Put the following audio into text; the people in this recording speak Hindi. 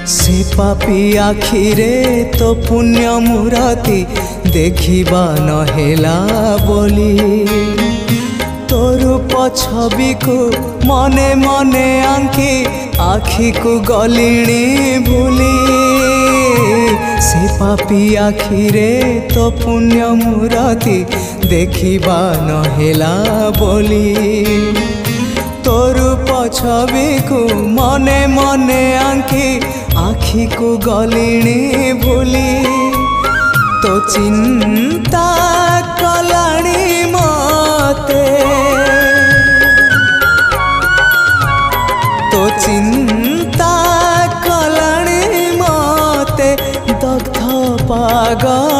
से पापी आखिरे तो पुण्य मूरति देखिबा नहेला बोली तोर छवि को मने मने आंकी आखि को गलिणी भूली से पापी आखिरे तो पुण्य मूरति देखिबा नहेला बोली तोर छवि को मने मने आंकी आखि को गलिणी भूली तो चिंता कलाणी मते तो चिंता कलाणी मते दग्ध पागल